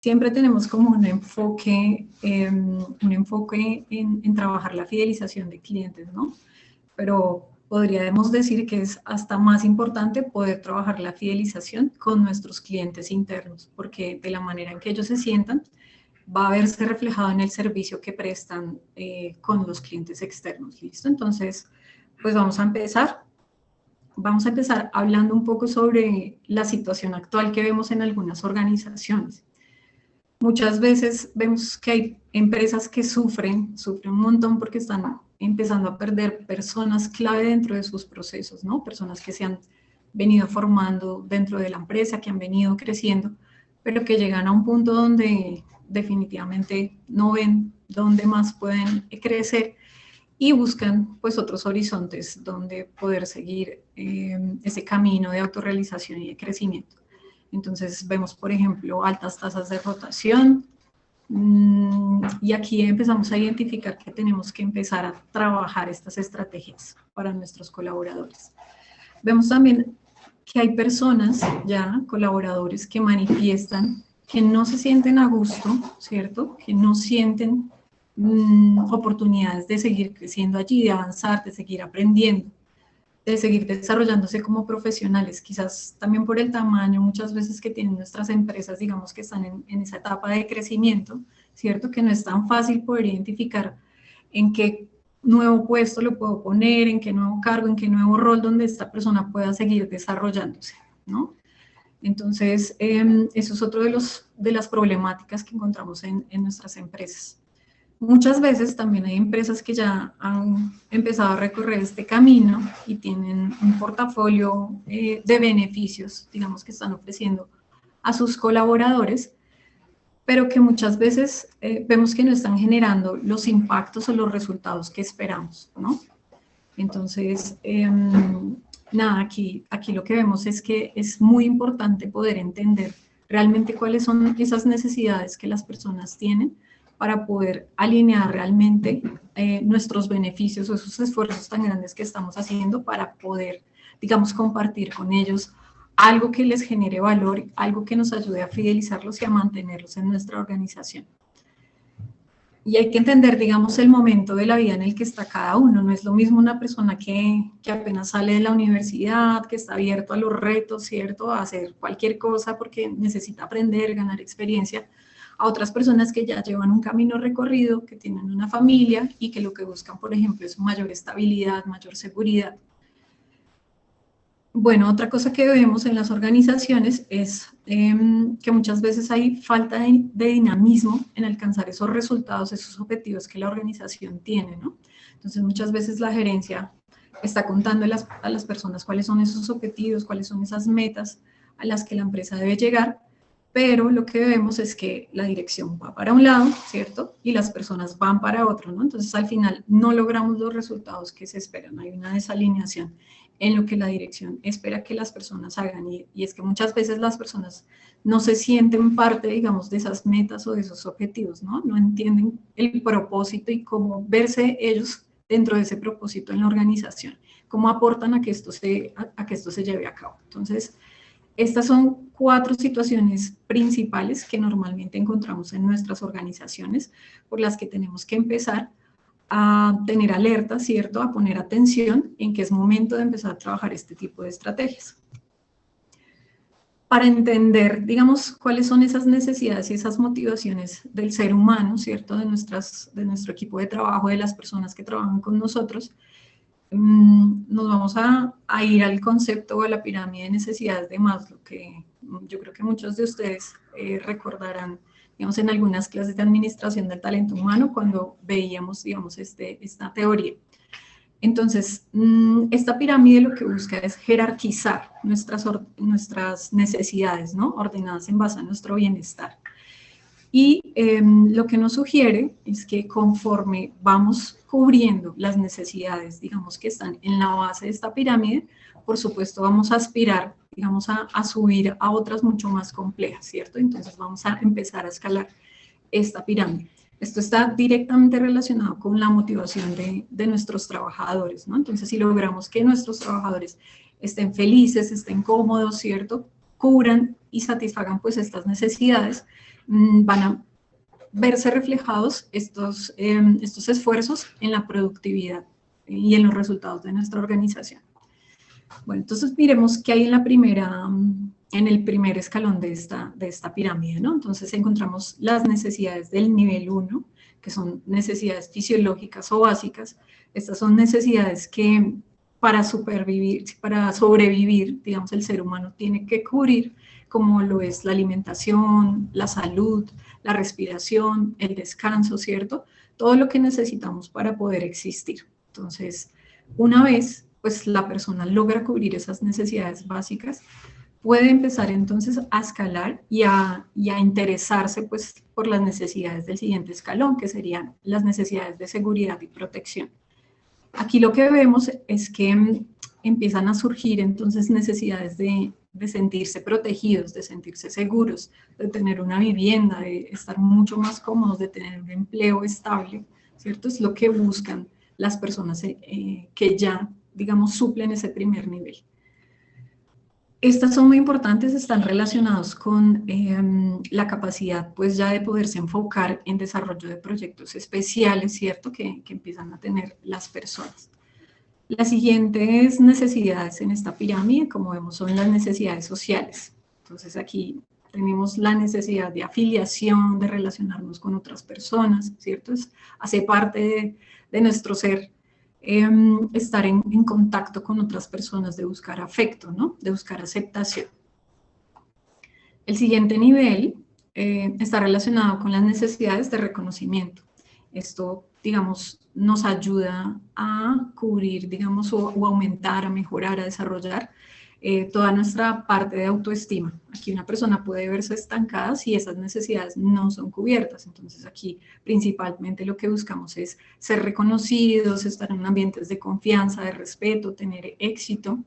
siempre tenemos como un enfoque en trabajar la fidelización de clientes, ¿no? Pero podríamos decir que es hasta más importante poder trabajar la fidelización con nuestros clientes internos, porque de la manera en que ellos se sientan, va a verse reflejado en el servicio que prestan con los clientes externos, ¿listo? Entonces, pues vamos a empezar. Vamos a empezar hablando un poco sobre la situación actual que vemos en algunas organizaciones. Muchas veces vemos que hay empresas que sufren un montón porque están empezando a perder personas clave dentro de sus procesos, ¿no? Personas que se han venido formando dentro de la empresa, que han venido creciendo, pero que llegan a un punto donde definitivamente no ven dónde más pueden crecer y buscan pues otros horizontes donde poder seguir ese camino de autorrealización y de crecimiento. Entonces vemos, por ejemplo, altas tasas de rotación, y aquí empezamos a identificar que tenemos que empezar a trabajar estas estrategias para nuestros colaboradores. Vemos también que hay personas, ya colaboradores, que manifiestan que no se sienten a gusto, ¿cierto? Que no sienten oportunidades de seguir creciendo allí, de avanzar, de seguir aprendiendo, de seguir desarrollándose como profesionales, quizás también por el tamaño muchas veces que tienen nuestras empresas, digamos que están en esa etapa de crecimiento, ¿cierto? Que no es tan fácil poder identificar en qué nuevo puesto lo puedo poner, en qué nuevo cargo, en qué nuevo rol donde esta persona pueda seguir desarrollándose, ¿no? Entonces, eso es otro de las problemáticas que encontramos en nuestras empresas. Muchas veces también hay empresas que ya han empezado a recorrer este camino y tienen un portafolio de beneficios, digamos, que están ofreciendo a sus colaboradores, pero que muchas veces vemos que no están generando los impactos o los resultados que esperamos, ¿no? Entonces, nada, aquí lo que vemos es que es muy importante poder entender realmente cuáles son esas necesidades que las personas tienen para poder alinear realmente nuestros beneficios o esos esfuerzos tan grandes que estamos haciendo para poder, digamos, compartir con ellos algo que les genere valor, algo que nos ayude a fidelizarlos y a mantenerlos en nuestra organización. Y hay que entender, digamos, el momento de la vida en el que está cada uno. No es lo mismo una persona que apenas sale de la universidad, que está abierto a los retos, ¿cierto? A hacer cualquier cosa porque necesita aprender, ganar experiencia, a otras personas que ya llevan un camino recorrido, que tienen una familia y que lo que buscan, por ejemplo, es mayor estabilidad, mayor seguridad. Bueno, otra cosa que vemos en las organizaciones es que muchas veces hay falta de dinamismo en alcanzar esos resultados, esos objetivos que la organización tiene, ¿no? Entonces, muchas veces la gerencia está contando a las personas cuáles son esos objetivos, cuáles son esas metas a las que la empresa debe llegar, pero lo que vemos es que la dirección va para un lado, ¿cierto? Y las personas van para otro, ¿no? Entonces, al final, no logramos los resultados que se esperan. Hay una desalineación en lo que la dirección espera que las personas hagan. Y es que muchas veces las personas no se sienten parte, digamos, de esas metas o de esos objetivos, ¿no? No entienden el propósito y cómo verse ellos dentro de ese propósito en la organización, cómo aportan a que esto se lleve a cabo. Entonces, estas son 4 situaciones principales que normalmente encontramos en nuestras organizaciones por las que tenemos que empezar a tener alerta, ¿cierto? A poner atención en que es momento de empezar a trabajar este tipo de estrategias. Para entender, digamos, cuáles son esas necesidades y esas motivaciones del ser humano, ¿cierto? De nuestro equipo de trabajo, de las personas que trabajan con nosotros, nos vamos a ir al concepto o a la pirámide de necesidades de Maslow, que yo creo que muchos de ustedes recordarán, digamos, en algunas clases de administración del talento humano cuando veíamos, digamos, esta teoría. Entonces, esta pirámide lo que busca es jerarquizar nuestras necesidades, ¿no? Ordenadas en base a nuestro bienestar. Y lo que nos sugiere es que conforme vamos cubriendo las necesidades, digamos, que están en la base de esta pirámide, por supuesto vamos a aspirar, digamos, a subir a otras mucho más complejas, ¿cierto? Entonces vamos a empezar a escalar esta pirámide. Esto está directamente relacionado con la motivación de nuestros trabajadores, ¿no? Entonces, si logramos que nuestros trabajadores estén felices, estén cómodos, ¿cierto? Cubran y satisfagan pues estas necesidades, van a verse reflejados estos esfuerzos en la productividad y en los resultados de nuestra organización. Bueno, entonces miremos qué hay en el primer escalón de esta pirámide, ¿no? Entonces encontramos las necesidades del nivel 1, que son necesidades fisiológicas o básicas. Estas son necesidades que para sobrevivir, digamos, el ser humano tiene que cubrir, como lo es la alimentación, la salud, la respiración, el descanso, ¿cierto? Todo lo que necesitamos para poder existir. Entonces, una vez pues la persona logra cubrir esas necesidades básicas, puede empezar entonces a escalar y a interesarse pues por las necesidades del siguiente escalón, que serían las necesidades de seguridad y protección. Aquí lo que vemos es que empiezan a surgir entonces necesidades de sentirse protegidos, de sentirse seguros, de tener una vivienda, de estar mucho más cómodos, de tener un empleo estable, ¿cierto? Es lo que buscan las personas que ya, digamos, suplen ese primer nivel. Estas son muy importantes, están relacionados con la capacidad, pues, ya de poderse enfocar en desarrollo de proyectos especiales, ¿cierto?, que empiezan a tener las personas. Las siguientes necesidades en esta pirámide, como vemos, son las necesidades sociales. Entonces, aquí tenemos la necesidad de afiliación, de relacionarnos con otras personas, ¿cierto? Hace parte de nuestro ser estar en contacto con otras personas, de buscar afecto, ¿no? De buscar aceptación. El siguiente nivel está relacionado con las necesidades de reconocimiento. Esto, digamos, nos ayuda a cubrir, digamos, o aumentar, a mejorar, a desarrollar toda nuestra parte de autoestima. Aquí una persona puede verse estancada si esas necesidades no son cubiertas. Entonces aquí principalmente lo que buscamos es ser reconocidos, estar en ambientes de confianza, de respeto, tener éxito.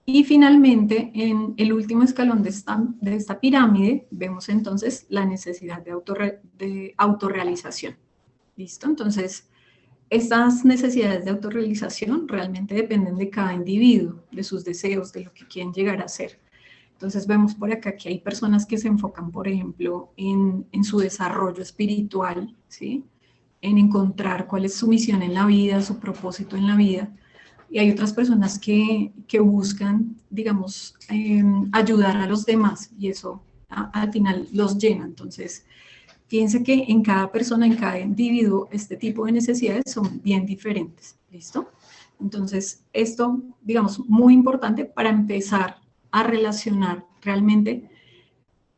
Y finalmente, en el último escalón de esta pirámide, vemos entonces la necesidad de autorrealización. ¿Listo? Entonces, estas necesidades de autorrealización realmente dependen de cada individuo, de sus deseos, de lo que quieren llegar a ser. Entonces vemos por acá que hay personas que se enfocan, por ejemplo, en su desarrollo espiritual, ¿sí? En encontrar cuál es su misión en la vida, su propósito en la vida. Y hay otras personas que buscan, digamos, ayudar a los demás, y eso al final los llena. Entonces, fíjense que en cada persona, en cada individuo, este tipo de necesidades son bien diferentes, ¿listo? Entonces, esto, digamos, muy importante para empezar a relacionar realmente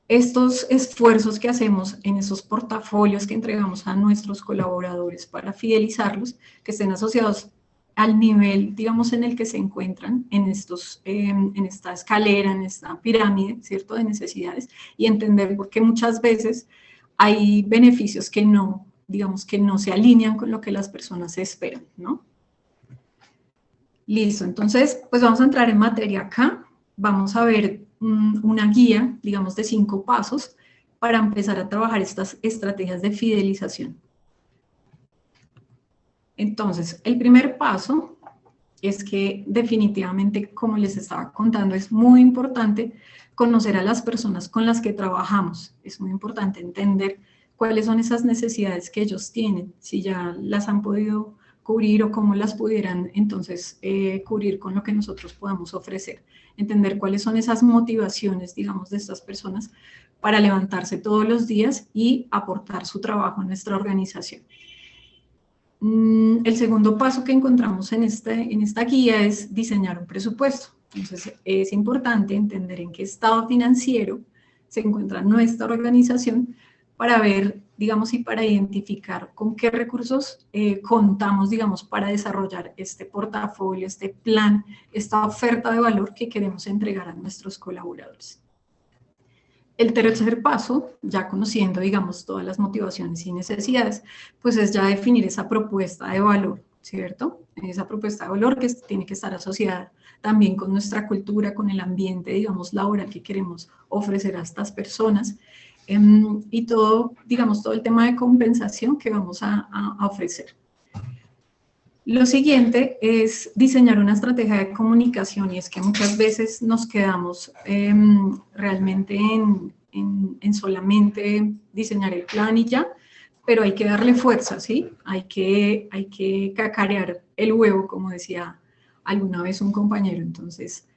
estos esfuerzos que hacemos en esos portafolios que entregamos a nuestros colaboradores para fidelizarlos, que estén asociados al nivel, digamos, en el que se encuentran en esta escalera, en esta pirámide, ¿cierto?, de necesidades, y entender por qué muchas veces hay beneficios que no, digamos, que no se alinean con lo que las personas esperan, ¿no? Listo, entonces, pues vamos a entrar en materia acá. Vamos a ver una guía, digamos, de 5 pasos para empezar a trabajar estas estrategias de fidelización. Entonces, el primer paso es que definitivamente, como les estaba contando, es muy importante conocer a las personas con las que trabajamos. Es muy importante entender cuáles son esas necesidades que ellos tienen, si ya las han podido cubrir o cómo las pudieran entonces cubrir con lo que nosotros podamos ofrecer. Entender cuáles son esas motivaciones, digamos, de estas personas para levantarse todos los días y aportar su trabajo a nuestra organización. El segundo paso que encontramos en esta guía es diseñar un presupuesto. Entonces, es importante entender en qué estado financiero se encuentra nuestra organización para ver, digamos, y para identificar con qué recursos contamos, digamos, para desarrollar este portafolio, este plan, esta oferta de valor que queremos entregar a nuestros colaboradores. El tercer paso, ya conociendo, digamos, todas las motivaciones y necesidades, pues es ya definir esa propuesta de valor, ¿cierto? Esa propuesta de valor que tiene que estar asociada también con nuestra cultura, con el ambiente, digamos, laboral que queremos ofrecer a estas personas y todo, digamos, todo el tema de compensación que vamos a ofrecer. Lo siguiente es diseñar una estrategia de comunicación, y es que muchas veces nos quedamos realmente en solamente diseñar el plan y ya, pero hay que darle fuerza, ¿sí? Hay que cacarear el huevo, como decía alguna vez un compañero. Entonces,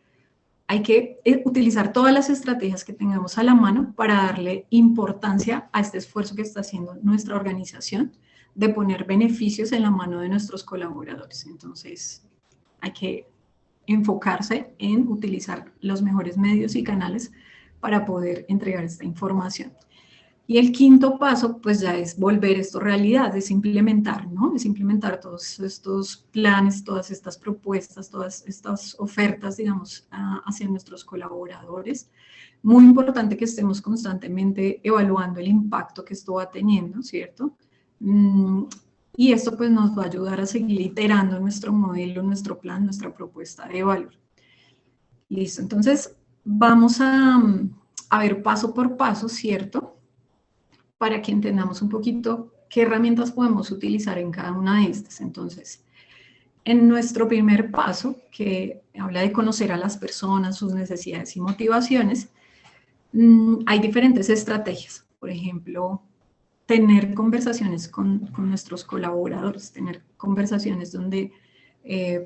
hay que utilizar todas las estrategias que tengamos a la mano para darle importancia a este esfuerzo que está haciendo nuestra organización de poner beneficios en la mano de nuestros colaboradores. Entonces, hay que enfocarse en utilizar los mejores medios y canales para poder entregar esta información. Y el quinto paso, pues ya es volver esto realidad, es implementar, ¿no? Es implementar todos estos planes, todas estas propuestas, todas estas ofertas, digamos, hacia nuestros colaboradores. Muy importante que estemos constantemente evaluando el impacto que esto va teniendo, ¿cierto? Y esto pues nos va a ayudar a seguir iterando nuestro modelo, nuestro plan, nuestra propuesta de valor. Listo, entonces vamos a ver paso por paso, ¿cierto? Para que entendamos un poquito qué herramientas podemos utilizar en cada una de estas. Entonces, en nuestro primer paso, que habla de conocer a las personas, sus necesidades y motivaciones, hay diferentes estrategias. Por ejemplo, tener conversaciones con nuestros colaboradores, tener conversaciones donde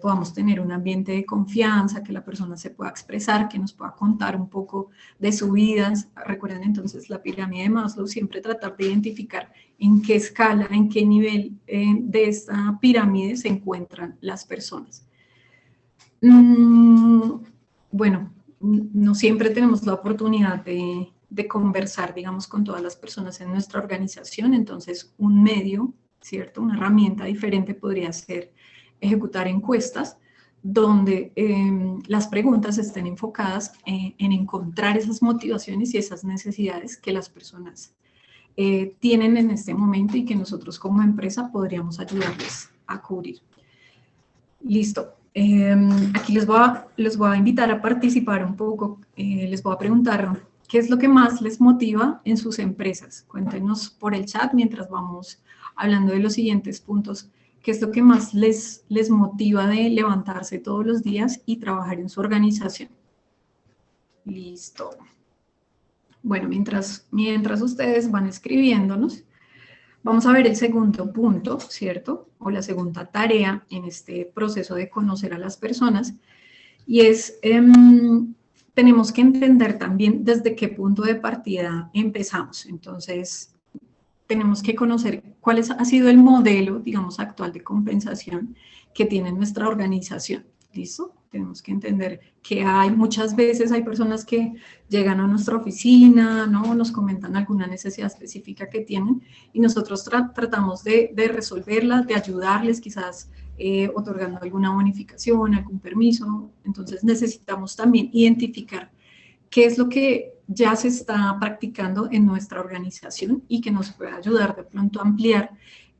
podamos tener un ambiente de confianza, que la persona se pueda expresar, que nos pueda contar un poco de su vida. Recuerden entonces la pirámide de Maslow, siempre tratar de identificar en qué escala, en qué nivel de esta pirámide se encuentran las personas. Bueno, no siempre tenemos la oportunidad de conversar, digamos, con todas las personas en nuestra organización, entonces un medio, ¿cierto? Una herramienta diferente podría ser ejecutar encuestas donde las preguntas estén enfocadas en encontrar esas motivaciones y esas necesidades que las personas tienen en este momento y que nosotros como empresa podríamos ayudarles a cubrir. Listo. Aquí les voy a invitar a participar un poco. Les voy a preguntar qué es lo que más les motiva en sus empresas. Cuéntenos por el chat mientras vamos hablando de los siguientes puntos. ¿Qué es lo que más les motiva de levantarse todos los días y trabajar en su organización? Listo. Bueno, mientras ustedes van escribiéndonos, vamos a ver el segundo punto, ¿cierto? O la segunda tarea en este proceso de conocer a las personas. Y es, tenemos que entender también desde qué punto de partida empezamos. Entonces, tenemos que conocer cuál ha sido el modelo, digamos, actual de compensación que tiene nuestra organización. ¿Listo? Tenemos que entender que muchas veces hay personas que llegan a nuestra oficina, ¿no? Nos comentan alguna necesidad específica que tienen y nosotros tratamos de resolverla, de ayudarles, quizás otorgando alguna bonificación, algún permiso. Entonces necesitamos también identificar qué es lo que ya se está practicando en nuestra organización y que nos puede ayudar de pronto a ampliar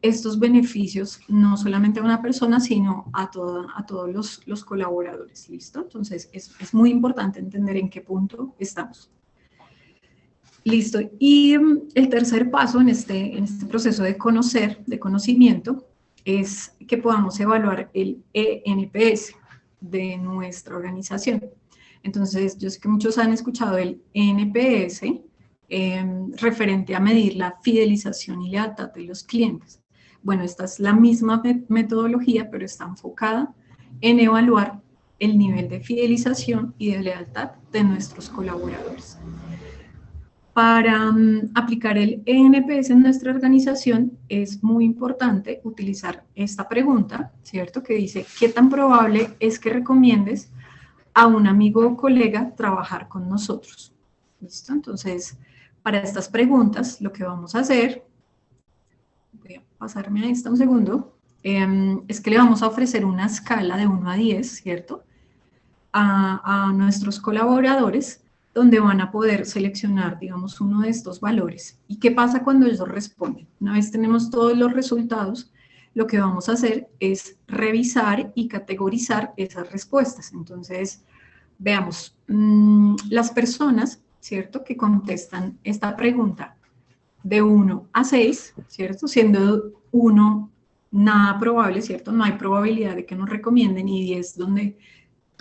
estos beneficios, no solamente a una persona, sino a todos los colaboradores, ¿listo? Entonces, es muy importante entender en qué punto estamos. Listo. Y el tercer paso en este proceso de conocimiento, es que podamos evaluar el ENPS de nuestra organización. Entonces, yo sé que muchos han escuchado el NPS referente a medir la fidelización y lealtad de los clientes. Bueno, esta es la misma metodología, pero está enfocada en evaluar el nivel de fidelización y de lealtad de nuestros colaboradores. Para aplicar el ENPS en nuestra organización es muy importante utilizar esta pregunta, ¿cierto? Que dice, ¿qué tan probable es que recomiendes a un amigo o colega trabajar con nosotros? ¿Listo? Entonces, para estas preguntas, lo que vamos a hacer, voy a pasarme a esta un segundo, es que le vamos a ofrecer una escala de 1 a 10, ¿cierto? A nuestros colaboradores, donde van a poder seleccionar, digamos, uno de estos valores. ¿Y qué pasa cuando ellos responden? Una vez tenemos todos los resultados, lo que vamos a hacer es revisar y categorizar esas respuestas. Entonces, veamos, las personas, ¿cierto?, que contestan esta pregunta de 1 a 6, ¿cierto?, siendo 1 nada probable, ¿cierto?, no hay probabilidad de que nos recomienden, y 10 donde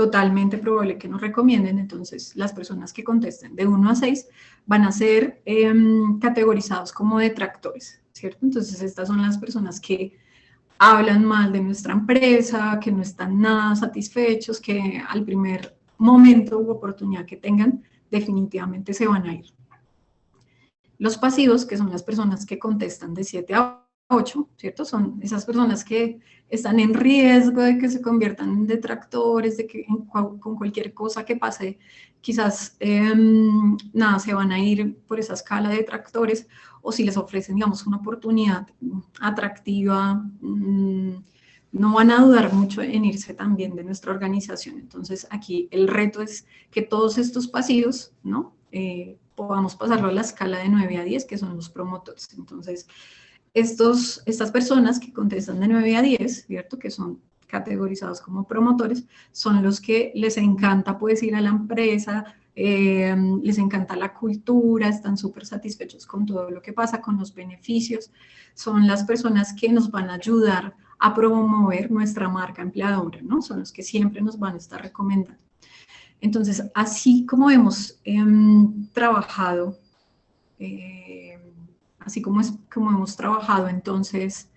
totalmente probable que nos recomienden. Entonces, las personas que contesten de 1 a 6 van a ser categorizados como detractores, ¿cierto? Entonces, estas son las personas que hablan mal de nuestra empresa, que no están nada satisfechos, que al primer momento u oportunidad que tengan, definitivamente se van a ir. Los pasivos, que son las personas que contestan de 7 a 8, ¿cierto? Son esas personas que están en riesgo de que se conviertan en detractores, de que con cualquier cosa que pase, quizás nada, se van a ir por esa escala de detractores, o si les ofrecen, digamos, una oportunidad atractiva, no van a dudar mucho en irse también de nuestra organización. Entonces, aquí el reto es que todos estos pasivos, ¿no? Podamos pasarlo a la escala de 9 a 10, que son los promotores. Entonces, estas personas que contestan de 9 a 10, ¿cierto? Que son categorizados como promotores, son los que les encanta pues ir a la empresa, les encanta la cultura, están súper satisfechos con todo lo que pasa, con los beneficios, son las personas que nos van a ayudar a promover nuestra marca empleadora, ¿no? Son los que siempre nos van a estar recomendando. Entonces, así como hemos trabajado, hemos trabajado entonces,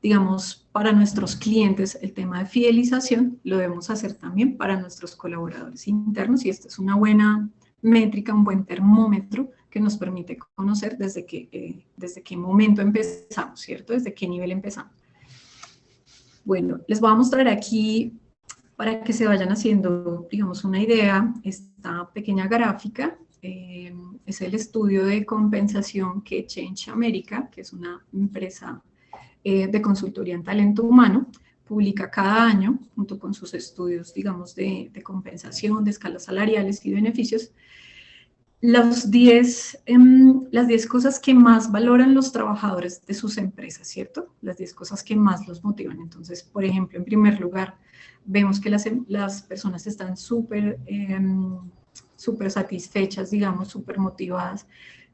digamos, para nuestros clientes el tema de fidelización, lo debemos hacer también para nuestros colaboradores internos, y esta es una buena métrica, un buen termómetro que nos permite conocer desde qué momento empezamos, ¿cierto? Desde qué nivel empezamos. Bueno, les voy a mostrar aquí, para que se vayan haciendo, digamos, una idea, esta pequeña gráfica. Es el estudio de compensación que Change America, que es una empresa de consultoría en talento humano, publica cada año, junto con sus estudios, digamos, de compensación, de escalas salariales y beneficios, las 10 cosas que más valoran los trabajadores de sus empresas, ¿cierto? Las 10 cosas que más los motivan. Entonces, por ejemplo, en primer lugar, vemos que las personas están súper satisfechas, digamos, súper motivadas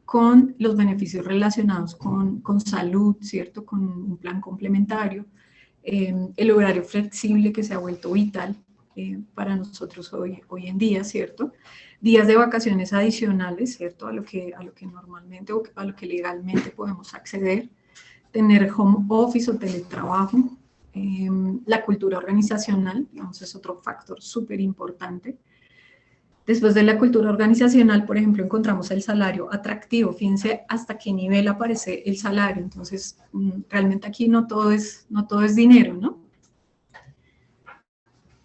con los beneficios relacionados con salud, ¿cierto? Con un plan complementario, el horario flexible que se ha vuelto vital para nosotros hoy en día, ¿cierto? Días de vacaciones adicionales, ¿cierto? A lo que normalmente o a lo que legalmente podemos acceder, tener home office o teletrabajo, la cultura organizacional, digamos, es otro factor súper importante. Después de la cultura organizacional, por ejemplo, encontramos el salario atractivo. Fíjense hasta qué nivel aparece el salario. Entonces, realmente aquí no todo es dinero, ¿no?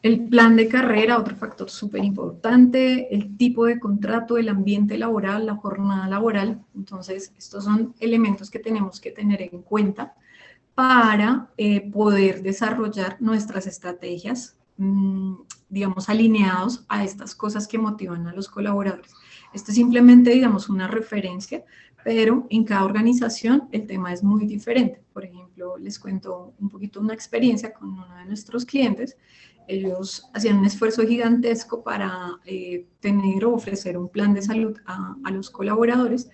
El plan de carrera, otro factor súper importante, el tipo de contrato, el ambiente laboral, la jornada laboral. Entonces, estos son elementos que tenemos que tener en cuenta para poder desarrollar nuestras estrategias, digamos, alineados a estas cosas que motivan a los colaboradores. Esto es simplemente, digamos, una referencia, pero en cada organización el tema es muy diferente. Por ejemplo, les cuento un poquito una experiencia con uno de nuestros clientes. Ellos hacían un esfuerzo gigantesco para tener o ofrecer un plan de salud a los colaboradores,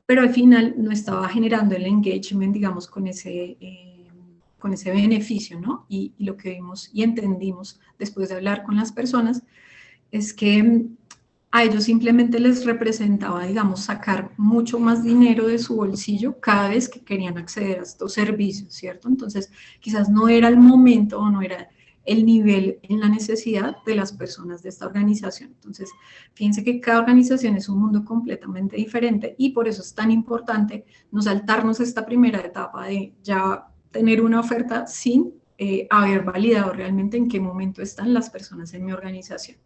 pero al final no estaba generando el engagement, digamos, con ese beneficio, ¿no? Y lo que vimos y entendimos después de hablar con las personas es que a ellos simplemente les representaba, digamos, sacar mucho más dinero de su bolsillo cada vez que querían acceder a estos servicios, ¿cierto? Entonces, quizás no era el momento o no era el nivel en la necesidad de las personas de esta organización. Entonces, fíjense que cada organización es un mundo completamente diferente y por eso es tan importante no saltarnos esta primera etapa de ya tener una oferta sin haber validado realmente en qué momento están las personas en mi organización.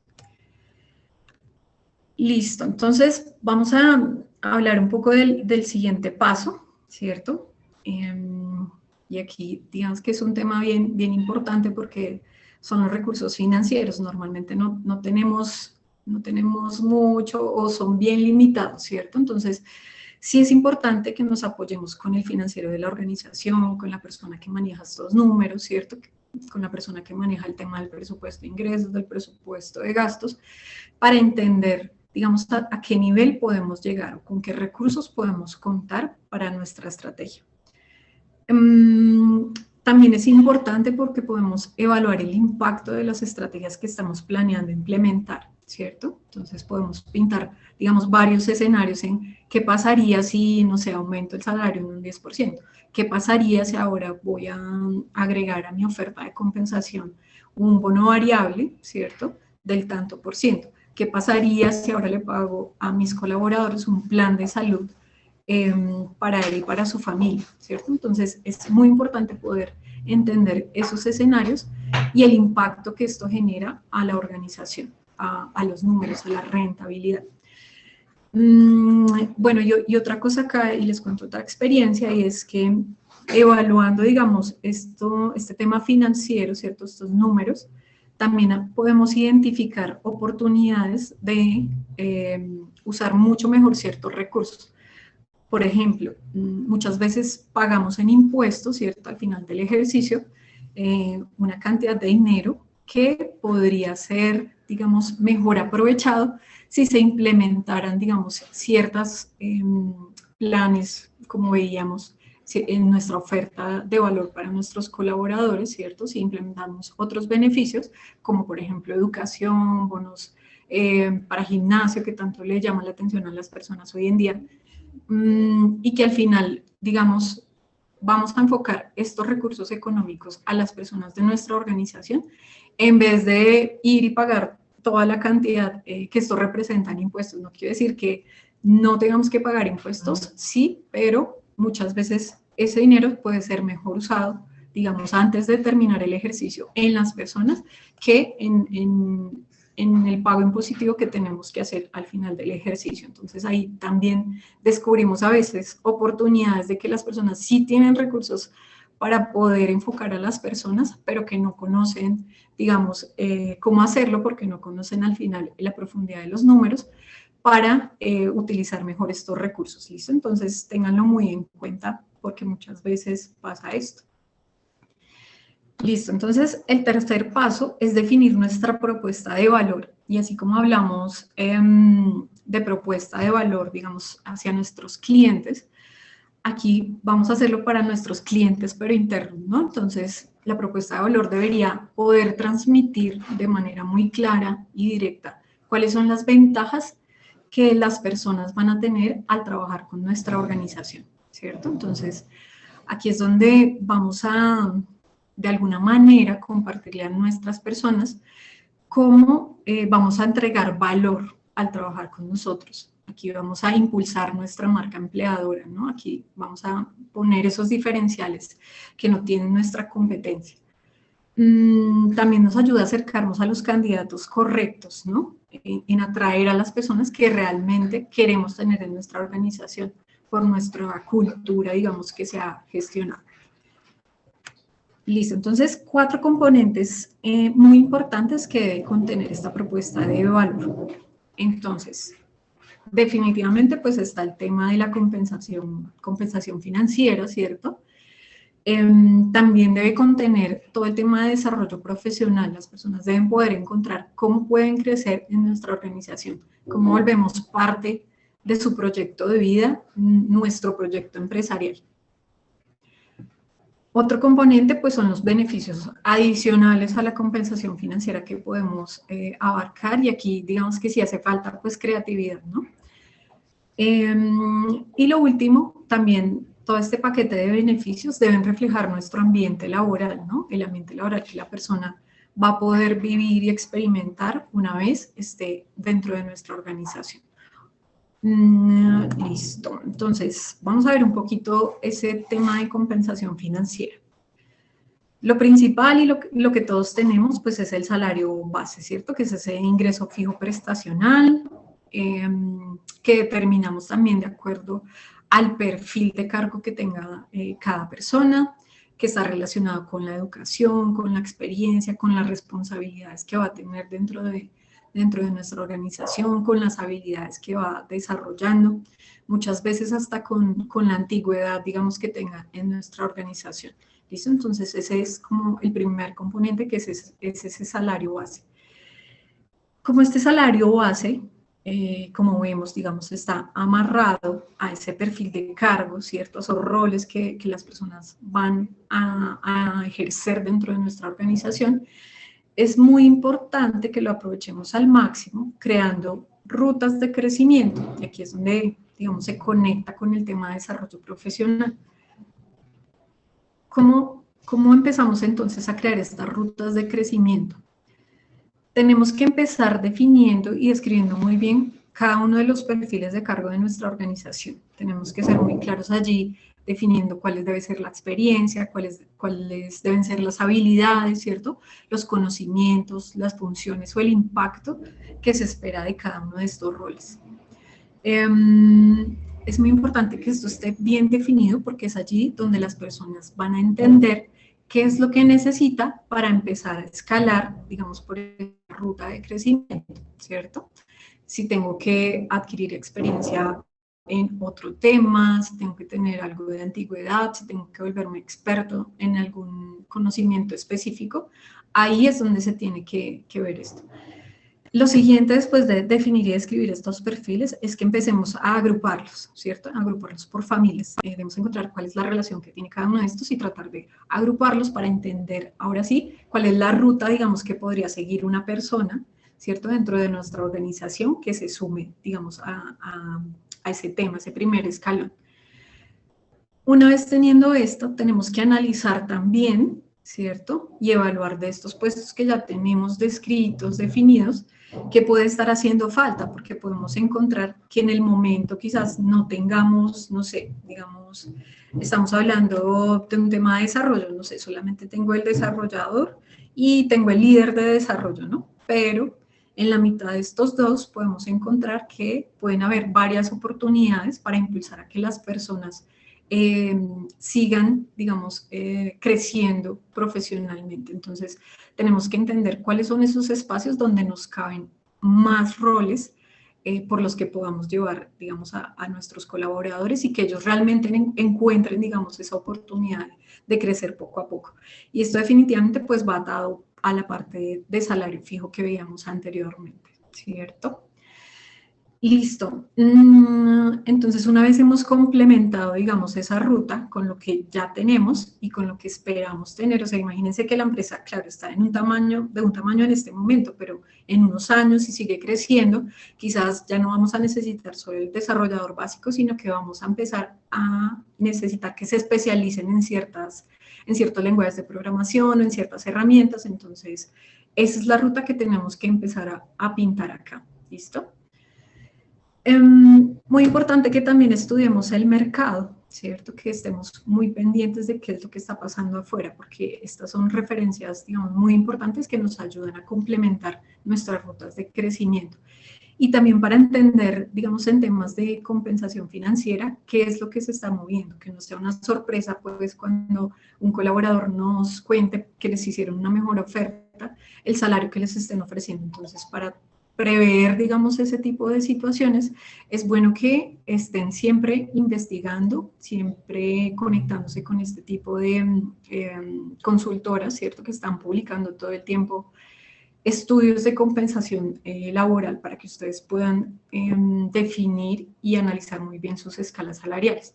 Listo, entonces vamos a hablar un poco del siguiente paso, ¿cierto? Y aquí digamos que es un tema bien importante porque son los recursos financieros. Normalmente no tenemos mucho o son bien limitados, ¿cierto? Entonces, sí es importante que nos apoyemos con el financiero de la organización, con la persona que maneja estos números, ¿cierto? Con la persona que maneja el tema del presupuesto de ingresos, del presupuesto de gastos, para entender, digamos, a qué nivel podemos llegar o con qué recursos podemos contar para nuestra estrategia. También es importante porque podemos evaluar el impacto de las estrategias que estamos planeando implementar, ¿cierto? Entonces podemos pintar, digamos, varios escenarios en qué pasaría si, no sé, aumento el salario en un 10%, qué pasaría si ahora voy a agregar a mi oferta de compensación un bono variable, ¿cierto? Del tanto por ciento. ¿Qué pasaría si ahora le pago a mis colaboradores un plan de salud para él y para su familia, ¿cierto? Entonces es muy importante poder entender esos escenarios y el impacto que esto genera a la organización, a los números, a la rentabilidad. Bueno, y otra cosa acá, y les cuento otra experiencia, y es que evaluando, digamos, este tema financiero, ¿cierto? Estos números, también podemos identificar oportunidades de usar mucho mejor ciertos recursos. Por ejemplo, muchas veces pagamos en impuestos, ¿cierto? Al final del ejercicio, una cantidad de dinero que podría ser, digamos, mejor aprovechado si se implementaran, digamos, ciertos planes, como veíamos en nuestra oferta de valor para nuestros colaboradores, ¿cierto? Si implementamos otros beneficios, como por ejemplo educación, bonos para gimnasio, que tanto le llama la atención a las personas hoy en día, y que al final, digamos, vamos a enfocar estos recursos económicos a las personas de nuestra organización, en vez de ir y pagar toda la cantidad que esto representa en impuestos. No quiero decir que no tengamos que pagar impuestos, sí, pero muchas veces ese dinero puede ser mejor usado, digamos, antes de terminar el ejercicio en las personas que en el pago impositivo que tenemos que hacer al final del ejercicio. Entonces ahí también descubrimos a veces oportunidades de que las personas sí tienen recursos para poder enfocar a las personas, pero que no conocen, digamos, cómo hacerlo porque no conocen al final la profundidad de los números para utilizar mejor estos recursos, ¿listo? Entonces ténganlo muy en cuenta porque muchas veces pasa esto. Listo, entonces el tercer paso es definir nuestra propuesta de valor y así como hablamos de propuesta de valor, digamos, hacia nuestros clientes, aquí vamos a hacerlo para nuestros clientes pero internos, ¿no? Entonces la propuesta de valor debería poder transmitir de manera muy clara y directa cuáles son las ventajas que las personas van a tener al trabajar con nuestra organización, ¿cierto? Entonces aquí es donde vamos a de alguna manera compartirle a nuestras personas cómo vamos a entregar valor al trabajar con nosotros. Aquí vamos a impulsar nuestra marca empleadora, ¿no? Aquí vamos a poner esos diferenciales que no tienen nuestra competencia. También nos ayuda a acercarnos a los candidatos correctos, ¿no? En atraer a las personas que realmente queremos tener en nuestra organización por nuestra cultura, digamos, que se ha gestionado. Listo, entonces 4 componentes muy importantes que debe contener esta propuesta de valor. Entonces, definitivamente pues está el tema de la compensación financiera, ¿cierto? También debe contener todo el tema de desarrollo profesional. Las personas deben poder encontrar cómo pueden crecer en nuestra organización, cómo volvemos parte de su proyecto de vida, nuestro proyecto empresarial. Otro componente pues son los beneficios adicionales a la compensación financiera que podemos abarcar y aquí digamos que sí hace falta pues creatividad, ¿no? Y lo último, también todo este paquete de beneficios deben reflejar nuestro ambiente laboral, ¿no? El ambiente laboral que la persona va a poder vivir y experimentar una vez esté dentro de nuestra organización. Listo, entonces vamos a ver un poquito ese tema de compensación financiera. Lo principal y lo que todos tenemos pues es el salario base, ¿cierto? Que es ese ingreso fijo prestacional que determinamos también de acuerdo al perfil de cargo que tenga cada persona, que está relacionado con la educación, con la experiencia, con las responsabilidades que va a tener dentro de nuestra organización, con las habilidades que va desarrollando, muchas veces hasta con la antigüedad, digamos, que tenga en nuestra organización. ¿Listo? Entonces ese es como el primer componente, que es ese salario base. Como este salario base como vemos, digamos, está amarrado a ese perfil de cargo, ciertos roles que las personas van a ejercer dentro de nuestra organización. Es muy importante que lo aprovechemos al máximo, creando rutas de crecimiento, y aquí es donde, digamos, se conecta con el tema de desarrollo profesional. ¿Cómo empezamos entonces a crear estas rutas de crecimiento? Tenemos que empezar definiendo y describiendo muy bien cada uno de los perfiles de cargo de nuestra organización. Tenemos que ser muy claros allí, definiendo cuál debe ser la experiencia, cuáles deben ser las habilidades, ¿cierto? Los conocimientos, las funciones o el impacto que se espera de cada uno de estos roles. Es muy importante que esto esté bien definido porque es allí donde las personas van a entender qué es lo que necesita para empezar a escalar, digamos, por la ruta de crecimiento, ¿cierto? Si tengo que adquirir experiencia en otro tema, si tengo que tener algo de antigüedad, si tengo que volverme experto en algún conocimiento específico, ahí es donde se tiene que ver esto. Lo siguiente, después de definir y describir estos perfiles, es que empecemos a agruparlos, ¿cierto? A agruparlos por familias. Debemos encontrar cuál es la relación que tiene cada uno de estos y tratar de agruparlos para entender, ahora sí, cuál es la ruta, digamos, que podría seguir una persona, ¿cierto? Dentro de nuestra organización que se sume, digamos, a ese tema, ese primer escalón. Una vez teniendo esto, tenemos que analizar también, ¿cierto? Y evaluar de estos puestos que ya tenemos descritos, definidos, qué puede estar haciendo falta, porque podemos encontrar que en el momento quizás no tengamos, no sé, digamos, estamos hablando de un tema de desarrollo, no sé, solamente tengo el desarrollador y tengo el líder de desarrollo, ¿no? Pero en la mitad de estos dos podemos encontrar que pueden haber varias oportunidades para impulsar a que las personas sigan, digamos, creciendo profesionalmente. Entonces, tenemos que entender cuáles son esos espacios donde nos caben más roles por los que podamos llevar, digamos, a nuestros colaboradores y que ellos realmente encuentren, digamos, esa oportunidad de crecer poco a poco. Y esto definitivamente, pues, va atado a la parte de salario fijo que veíamos anteriormente, ¿cierto? Listo. Entonces, una vez hemos complementado, digamos, esa ruta con lo que ya tenemos y con lo que esperamos tener, o sea, imagínense que la empresa, claro, está de un tamaño en este momento, pero en unos años, si sigue creciendo, quizás ya no vamos a necesitar solo el desarrollador básico, sino que vamos a empezar a necesitar que se especialicen en ciertos lenguajes de programación o en ciertas herramientas. Entonces, esa es la ruta que tenemos que empezar a pintar acá. ¿Listo? Muy importante que también estudiemos el mercado, ¿cierto? Que estemos muy pendientes de qué es lo que está pasando afuera, porque estas son referencias, digamos, muy importantes que nos ayudan a complementar nuestras rutas de crecimiento. Y también para entender, digamos, en temas de compensación financiera, qué es lo que se está moviendo, que no sea una sorpresa, pues, cuando un colaborador nos cuente que les hicieron una mejor oferta, el salario que les estén ofreciendo. Entonces, para prever, digamos, ese tipo de situaciones, es bueno que estén siempre investigando, siempre conectándose con este tipo de consultoras, ¿cierto? Que están publicando todo el tiempo estudios de compensación laboral para que ustedes puedan definir y analizar muy bien sus escalas salariales.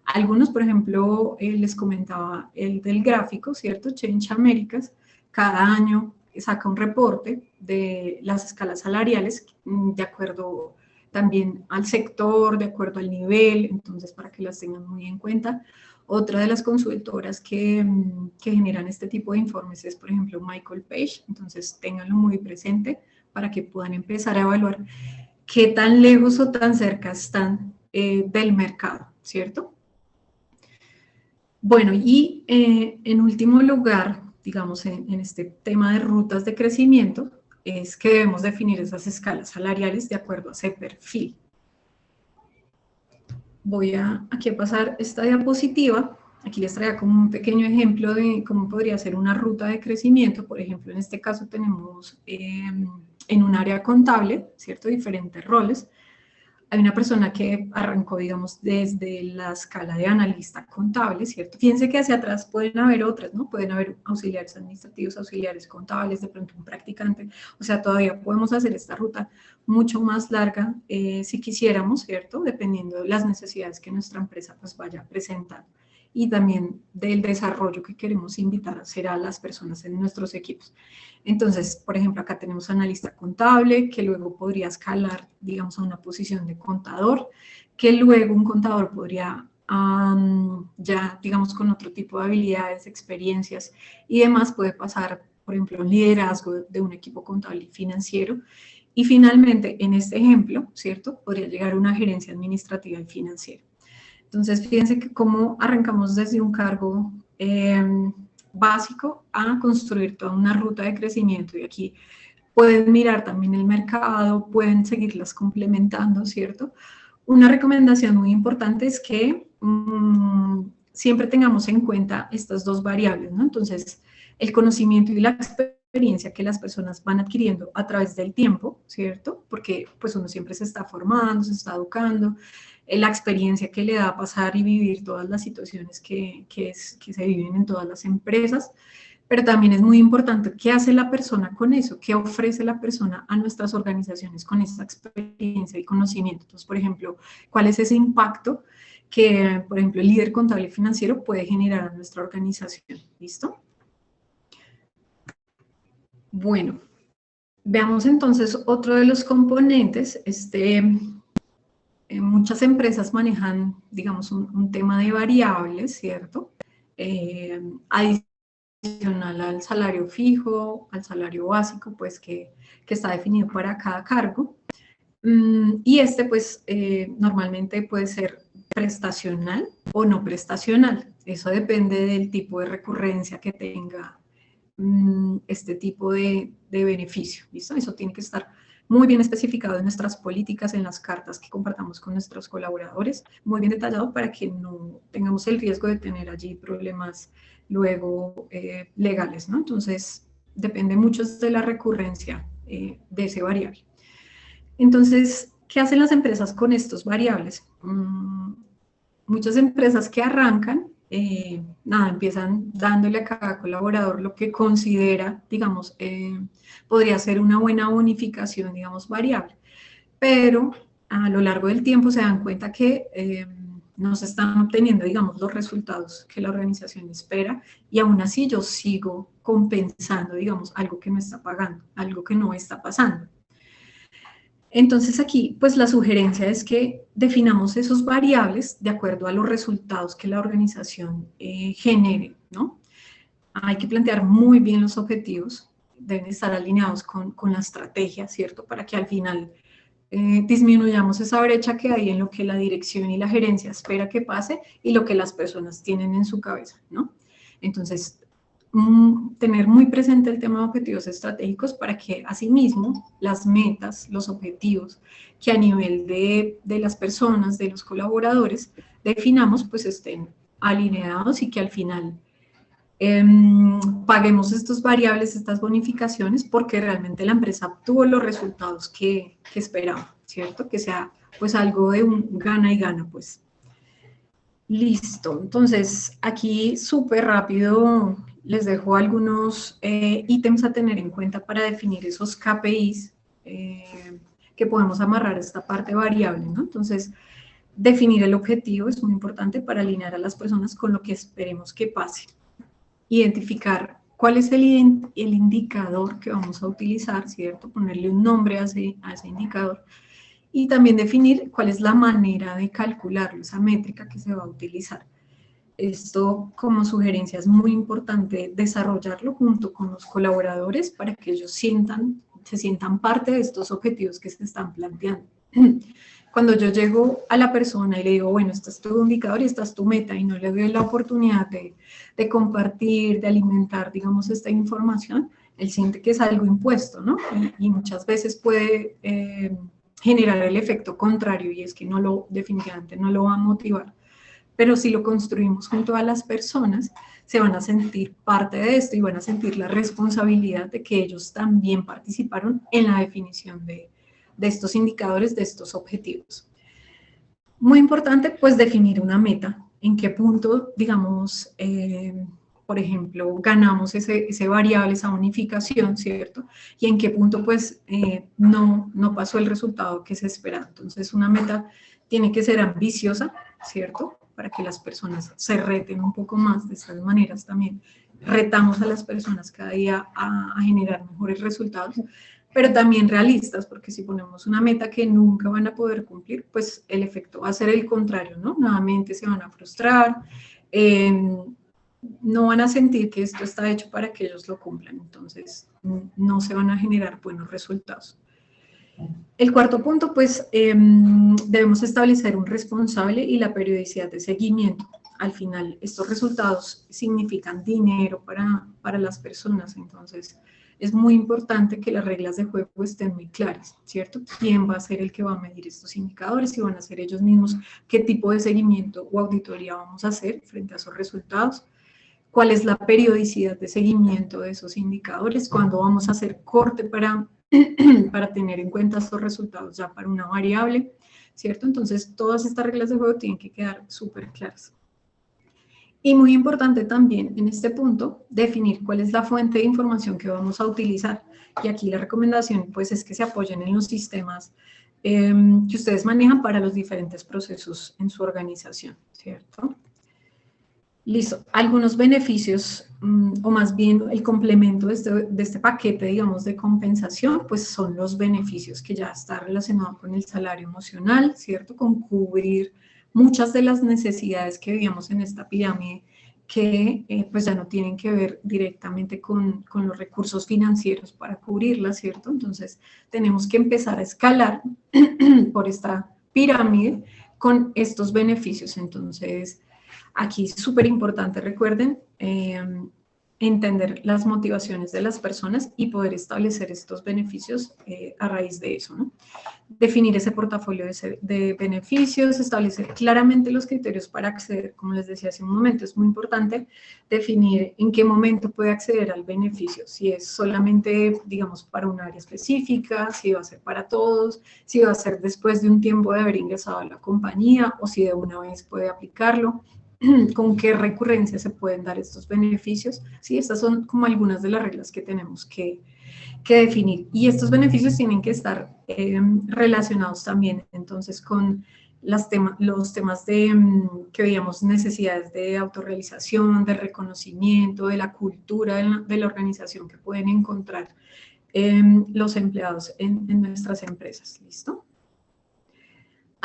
Algunos, por ejemplo, les comentaba el del gráfico, ¿cierto? Change Americas, cada año saca un reporte de las escalas salariales de acuerdo también al sector, de acuerdo al nivel, entonces para que las tengan muy en cuenta. Otra de las consultoras que generan este tipo de informes es, por ejemplo, Michael Page, entonces ténganlo muy presente para que puedan empezar a evaluar qué tan lejos o tan cerca están del mercado, ¿cierto? Bueno, y en último lugar, digamos, en este tema de rutas de crecimiento, es que debemos definir esas escalas salariales de acuerdo a ese perfil. Voy aquí a pasar esta diapositiva. Aquí les traigo como un pequeño ejemplo de cómo podría ser una ruta de crecimiento. Por ejemplo, en este caso tenemos en un área contable, ¿cierto? Diferentes roles. Hay una persona que arrancó, digamos, desde la escala de analista contable, ¿cierto? Fíjense que hacia atrás pueden haber otras, ¿no? Pueden haber auxiliares administrativos, auxiliares contables, de pronto un practicante. O sea, todavía podemos hacer esta ruta mucho más larga si quisiéramos, ¿cierto? Dependiendo de las necesidades que nuestra empresa pues vaya presentando y también del desarrollo que queremos invitar a hacer a las personas en nuestros equipos. Entonces, por ejemplo, acá tenemos analista contable, que luego podría escalar, digamos, a una posición de contador, que luego un contador podría ya, digamos, con otro tipo de habilidades, experiencias y demás, puede pasar, por ejemplo, un liderazgo de un equipo contable y financiero. Y finalmente, en este ejemplo, ¿cierto? Podría llegar a una gerencia administrativa y financiera. Entonces, fíjense que cómo arrancamos desde un cargo básico a construir toda una ruta de crecimiento. Y aquí pueden mirar también el mercado, pueden seguirlas complementando, ¿cierto? Una recomendación muy importante es que siempre tengamos en cuenta estas dos variables, ¿no? Entonces, el conocimiento y la experiencia que las personas van adquiriendo a través del tiempo, ¿cierto? Porque pues uno siempre se está formando, se está educando, la experiencia que le da a pasar y vivir todas las situaciones que se viven en todas las empresas, pero también es muy importante qué hace la persona con eso, qué ofrece la persona a nuestras organizaciones con esa experiencia y conocimiento. Entonces, por ejemplo, ¿cuál es ese impacto que, por ejemplo, el líder contable y financiero puede generar a nuestra organización? ¿Listo? Bueno, veamos entonces otro de los componentes. Muchas empresas manejan, digamos, un tema de variables, ¿cierto? Adicional al salario fijo, al salario básico, pues que está definido para cada cargo. Y pues, normalmente puede ser prestacional o no prestacional. Eso depende del tipo de recurrencia que tenga este tipo de beneficio, ¿listo? Eso tiene que estar muy bien especificado en nuestras políticas, en las cartas que compartamos con nuestros colaboradores, muy bien detallado para que no tengamos el riesgo de tener allí problemas luego legales, ¿no? Entonces, depende mucho de la recurrencia de ese variable. Entonces, ¿qué hacen las empresas con estos variables? Muchas empresas que arrancan, empiezan dándole a cada colaborador lo que considera, digamos, podría ser una buena bonificación, digamos, variable. Pero a lo largo del tiempo se dan cuenta que no se están obteniendo, digamos, los resultados que la organización espera y aún así yo sigo compensando, digamos, algo que no está pagando, algo que no está pasando. Entonces aquí, pues la sugerencia es que definamos esos variables de acuerdo a los resultados que la organización genere, ¿no? Hay que plantear muy bien los objetivos, deben estar alineados con la estrategia, ¿cierto? Para que al final disminuyamos esa brecha que hay en lo que la dirección y la gerencia espera que pase y lo que las personas tienen en su cabeza, ¿no? Entonces, tener muy presente el tema de objetivos estratégicos para que asimismo las metas, los objetivos que a nivel de las personas, de los colaboradores, definamos, pues estén alineados y que al final paguemos estos variables, estas bonificaciones, porque realmente la empresa obtuvo los resultados que esperaba, ¿cierto? Que sea pues algo de un gana y gana, pues. Listo, entonces aquí súper rápido les dejo algunos ítems a tener en cuenta para definir esos KPIs que podemos amarrar a esta parte variable, ¿no? Entonces, definir el objetivo es muy importante para alinear a las personas con lo que esperemos que pase. Identificar cuál es el indicador que vamos a utilizar, ¿cierto? Ponerle un nombre a ese indicador. Y también definir cuál es la manera de calcularlo, esa métrica que se va a utilizar. Esto, como sugerencia, es muy importante desarrollarlo junto con los colaboradores para que ellos se sientan parte de estos objetivos que se están planteando. Cuando yo llego a la persona y le digo, bueno, este es tu indicador y esta es tu meta, y no le doy la oportunidad de compartir, de alimentar, digamos, esta información, él siente que es algo impuesto, ¿no? Y muchas veces puede generar el efecto contrario, y es que definitivamente no lo va a motivar. Pero si lo construimos junto a las personas, se van a sentir parte de esto y van a sentir la responsabilidad de que ellos también participaron en la definición de estos indicadores, de estos objetivos. Muy importante, pues, definir una meta. En qué punto, digamos, por ejemplo, ganamos ese variable, esa unificación, ¿cierto? Y en qué punto, pues, no pasó el resultado que se espera. Entonces, una meta tiene que ser ambiciosa, ¿cierto? Para que las personas se reten un poco más. De estas maneras también retamos a las personas cada día a generar mejores resultados, pero también realistas, porque si ponemos una meta que nunca van a poder cumplir, pues el efecto va a ser el contrario, ¿no? Nuevamente se van a frustrar, no van a sentir que esto está hecho para que ellos lo cumplan, entonces no se van a generar buenos resultados. El cuarto punto, pues, debemos establecer un responsable y la periodicidad de seguimiento. Al final, estos resultados significan dinero para las personas, entonces es muy importante que las reglas de juego estén muy claras, ¿cierto? ¿Quién va a ser el que va a medir estos indicadores? ¿Si van a ser ellos mismos? ¿Qué tipo de seguimiento o auditoría vamos a hacer frente a esos resultados? ¿Cuál es la periodicidad de seguimiento de esos indicadores? ¿Cuándo vamos a hacer corte para tener en cuenta estos resultados ya para una variable? ¿Cierto? Entonces, todas estas reglas de juego tienen que quedar súper claras. Y muy importante también en este punto, definir cuál es la fuente de información que vamos a utilizar. Y aquí la recomendación, pues, es que se apoyen en los sistemas que ustedes manejan para los diferentes procesos en su organización, ¿cierto? Listo. Algunos beneficios, o más bien el complemento de este paquete, digamos, de compensación, pues son los beneficios que ya está relacionado con el salario emocional, ¿cierto? Con cubrir muchas de las necesidades que veíamos en esta pirámide que pues ya no tienen que ver directamente con los recursos financieros para cubrirlas, ¿cierto? Entonces tenemos que empezar a escalar por esta pirámide con estos beneficios. Entonces, aquí es súper importante, recuerden, entender las motivaciones de las personas y poder establecer estos beneficios a raíz de eso, ¿no? Definir ese portafolio de beneficios, establecer claramente los criterios para acceder, como les decía hace un momento, es muy importante definir en qué momento puede acceder al beneficio, si es solamente, digamos, para un área específica, si va a ser para todos, si va a ser después de un tiempo de haber ingresado a la compañía o si de una vez puede aplicarlo. Con qué recurrencia se pueden dar estos beneficios. Sí, estas son como algunas de las reglas que tenemos que definir. Y estos beneficios tienen que estar relacionados también, entonces, con los temas de, que veíamos, necesidades de autorrealización, de reconocimiento, de la cultura de la organización que pueden encontrar los empleados en nuestras empresas. ¿Listo?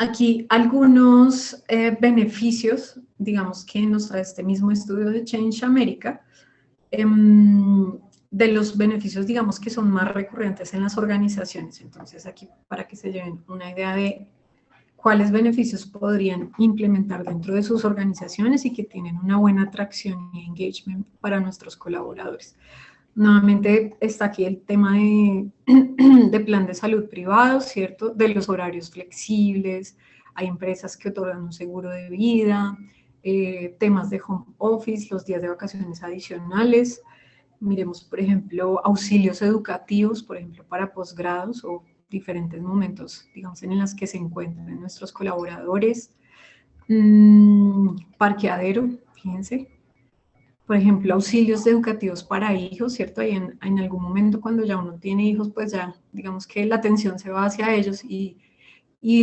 Aquí algunos beneficios, digamos, que nos trae este mismo estudio de Change America, de los beneficios, digamos, que son más recurrentes en las organizaciones. Entonces, aquí, para que se lleven una idea de cuáles beneficios podrían implementar dentro de sus organizaciones y que tienen una buena atracción y engagement para nuestros colaboradores. Nuevamente está aquí el tema de plan de salud privado, ¿cierto? De los horarios flexibles, hay empresas que otorgan un seguro de vida, temas de home office, los días de vacaciones adicionales. Miremos, por ejemplo, auxilios educativos, por ejemplo, para posgrados o diferentes momentos, digamos, en los que se encuentran nuestros colaboradores. Parqueadero, fíjense. Por ejemplo, auxilios educativos para hijos, ¿cierto? Y en algún momento cuando ya uno tiene hijos, pues ya digamos que la atención se va hacia ellos y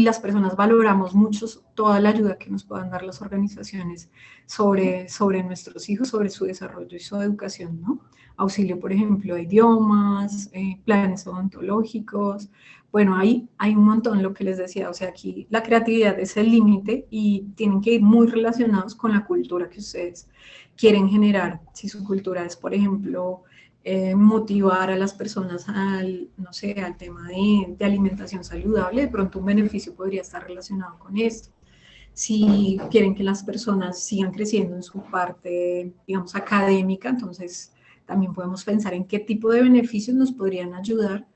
las personas valoramos mucho toda la ayuda que nos puedan dar las organizaciones sobre nuestros hijos, sobre su desarrollo y su educación, ¿no? Auxilio, por ejemplo, a idiomas, planes odontológicos. Bueno, hay un montón, lo que les decía, o sea, aquí la creatividad es el límite y tienen que ir muy relacionados con la cultura que ustedes quieren generar. Si su cultura es, por ejemplo, motivar a las personas no sé, al tema de alimentación saludable, de pronto un beneficio podría estar relacionado con esto. Si quieren que las personas sigan creciendo en su parte, digamos, académica, entonces también podemos pensar en qué tipo de beneficios nos podrían ayudar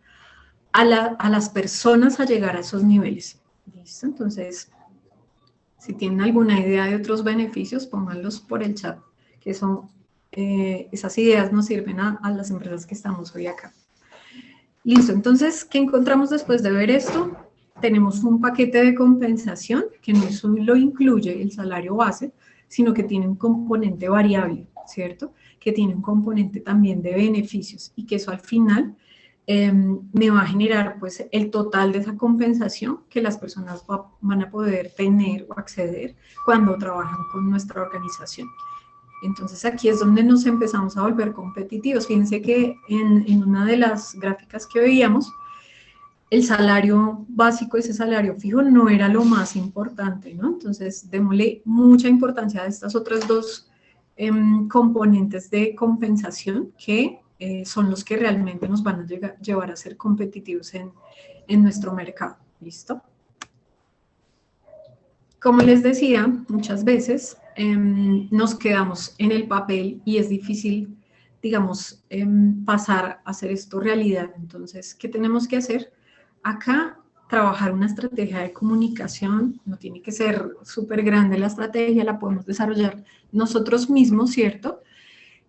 a las personas a llegar a esos niveles. ¿Listo? Entonces, si tienen alguna idea de otros beneficios, pónganlos por el chat, que son esas ideas nos sirven a las empresas que estamos hoy acá. Listo, entonces, ¿qué encontramos después de ver esto? tenemos un paquete de compensación que no solo incluye el salario base, sino que tiene un componente variable, ¿cierto? Que tiene un componente también de beneficios y que eso al final me va a generar pues el total de esa compensación que las personas van a poder tener o acceder cuando trabajan con nuestra organización. Entonces aquí es donde nos empezamos a volver competitivos. Fíjense que en una de las gráficas que veíamos, el salario básico, ese salario fijo, no era lo más importante, ¿no? Entonces, démosle mucha importancia a estas otras dos componentes de compensación que son los que realmente nos van a llevar a ser competitivos en nuestro mercado. ¿Listo? Como les decía, muchas veces nos quedamos en el papel y es difícil, digamos, pasar a hacer esto realidad. Entonces, ¿qué tenemos que hacer? Acá, trabajar una estrategia de comunicación, no tiene que ser súper grande la estrategia, la podemos desarrollar nosotros mismos, ¿cierto?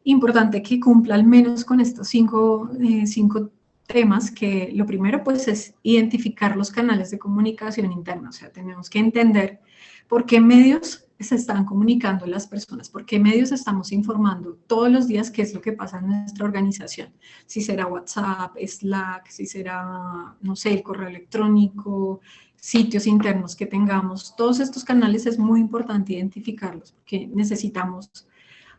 Importante que cumpla al menos con estos cinco temas, que lo primero pues es identificar los canales de comunicación interna, o sea, tenemos que entender por qué medios se están comunicando las personas, por qué medios estamos informando todos los días qué es lo que pasa en nuestra organización, si será WhatsApp, Slack, si será, no sé, el correo electrónico, sitios internos que tengamos, todos estos canales es muy importante identificarlos porque necesitamos